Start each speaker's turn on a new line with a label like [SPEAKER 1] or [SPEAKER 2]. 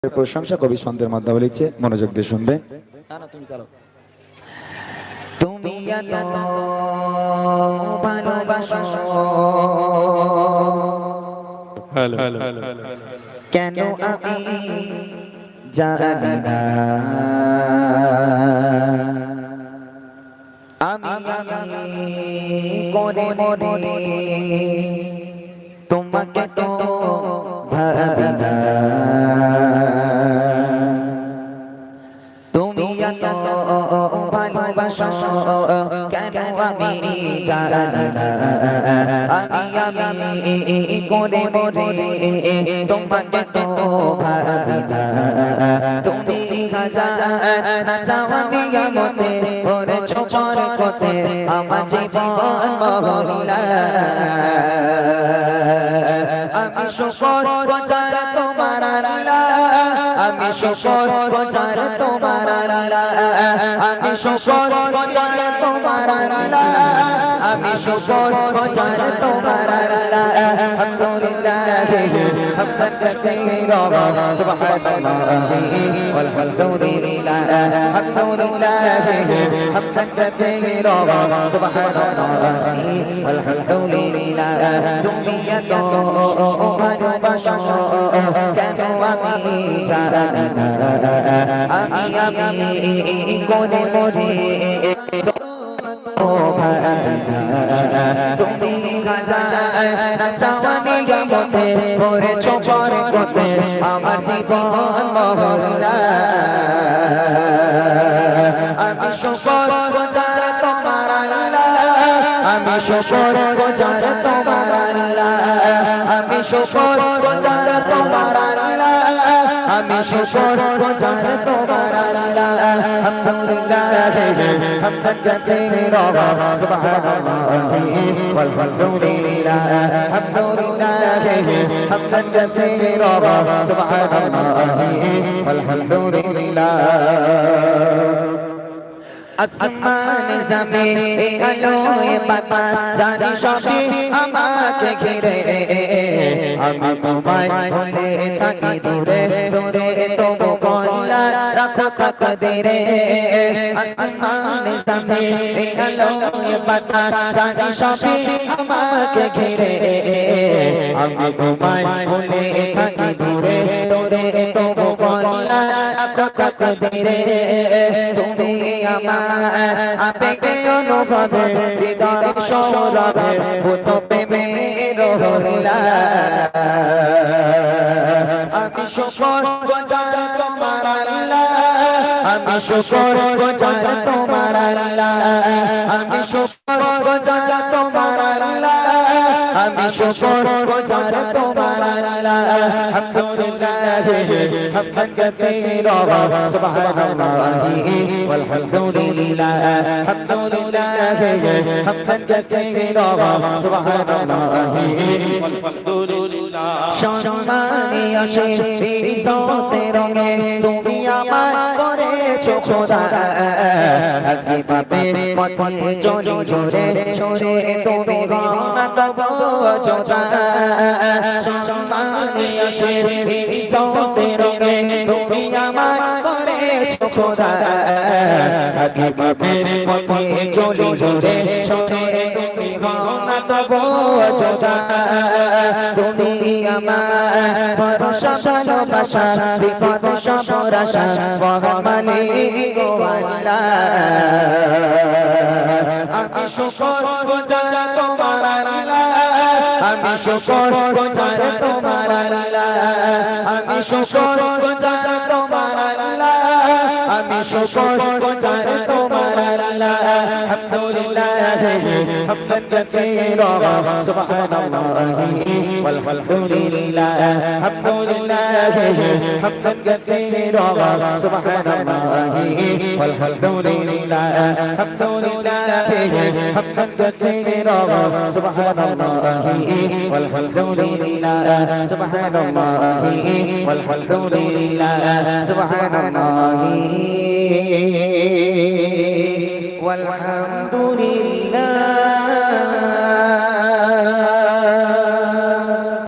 [SPEAKER 1] প্রশংসা কবি ছন্দের মাধ্যমে লিখছে, মনোযোগ দিয়ে শুনবেন। তুমি চালো।
[SPEAKER 2] তুমি এত ভালোবাসো কেন আমি জানি না, আমি করে মরে তোমাকে তো ভাবি না। তুমি এত ভালোবাসো কেন আমি জানি না, আমি করে মরে তোমাকে তো ভাবি না। তুমি চাওয়ানি মতে ওরে ছোপর কোতে আমার জীবন মহলা, আমি শুকর বাজার তোমার আল্লাহ, আমি শুকর বাজার তোমার আল্লাহ, আমি শুকর বাজার তোমার আল্লাহ, আমি শুকর বাজার তোমার আল্লাহ। আলহামদুলিল্লাহ হামদান কাসীরা সুবহানাল্লাহি ওয়ালহামদুলিল্লাহ, আলহামদুলিল্লাহ হামদান কাসীরা সুবহানাল্লাহি ওয়ালহামদুলিল্লাহ। তুমি এত ভালোবাসো কেন আমি জানি না, আমি করে মরে তুমি চাওয়ানি মতে ওরে ছোপর কোতে আমার জীবন মহলা, আমি শুকর বাজার তোমার আল্লাহ, আমি শুকর বাজার তোমার আল্লাহ, আমি শুকর বাজার তোমার আল্লাহ, আমি শুকর বাজার তোমার আল্লাহ। আলহামদুলিল্লাহ হামদান কাসীরা সুবহানাল্লাহি ওয়ালহামদুলিল্লাহ, আলহামদুলিল্লাহ হামদান কাসীরা সুবহানাল্লাহি ওয়ালহামদুলিল্লাহ। আসমান জমিন আলো বাতাস জানি সবই আমাকে ঘিরে, আমি তোমায় ভুলে থাকি দূরে দূরে তবু বলা রাখো তাকদীরে। আসমান জমিন আলো বাতাস জানি সবই আমাকে ঘিরে, আমি তোমায় ভুলে থাকি দূরে দূরে তবু বলা রাখো তাকদীরে। তুমি আমার আবেগে অনুভবে হৃদয় সৌরভে ভূত প্রেমের রোলা, আমি শুকর বাজার তোমার আল্লাহ, আমি শুকর বাজার তোমার আল্লাহ, আমি শুকর বাজার তোমার আল্লাহ, আমি শুকর বাজার তোমার আল্লাহ। আলহামদুলিল্লাহ হামদান কাসীরা সুবহানাল্লাহি ওয়ালহামদুলিল্লাহ, আলহামদুলিল্লাহ হামদান কাসীরা সুবহানাল্লাহি ওয়ালহামদুলিল্লাহ। সম্মানী আসে ইজ্জতে রঙে তুমি আমার করেছো খোদা, কিভাবে পথে চলি জোরে সরে তুমি গনা তব জোদা। সম্মানী আসে ইজ্জতে রঙে তুমি আমার করেছো খোদা, কিভাবে পথে চলি জোরে সরে তুমি গনা তব জোদা। তুমি আমার ভরসা ভালোবাসা বিপদ সবর আশা মহামালিক আল্লাহ, আমি শুকর বাজার তোমার আল্লাহ, আমি শুকর বাজার তোমার আল্লাহ, আমি শুকর বাজার তোমার আল্লাহ, আমি শুকর বাজার তোমার আল্লাহ। আলহামদুলিল্লাহ হামদান কাসীরা সুবহানাল্লাহি ওয়ালহামদুলিল্লাহ, আলহামদুলিল্লাহ হামদান কাসীরা সুবহানাল্লাহি ওয়ালহামদুলিল্লাহ, আলহামদুলিল্লাহ হামদান কাসীরা সুবহানাল্লাহি ওয়ালহামদুলিল্লাহ, সুবহানাল্লাহি ওয়ালহামদুলিল্লাহ, সুবহানাল্লাহি والحمد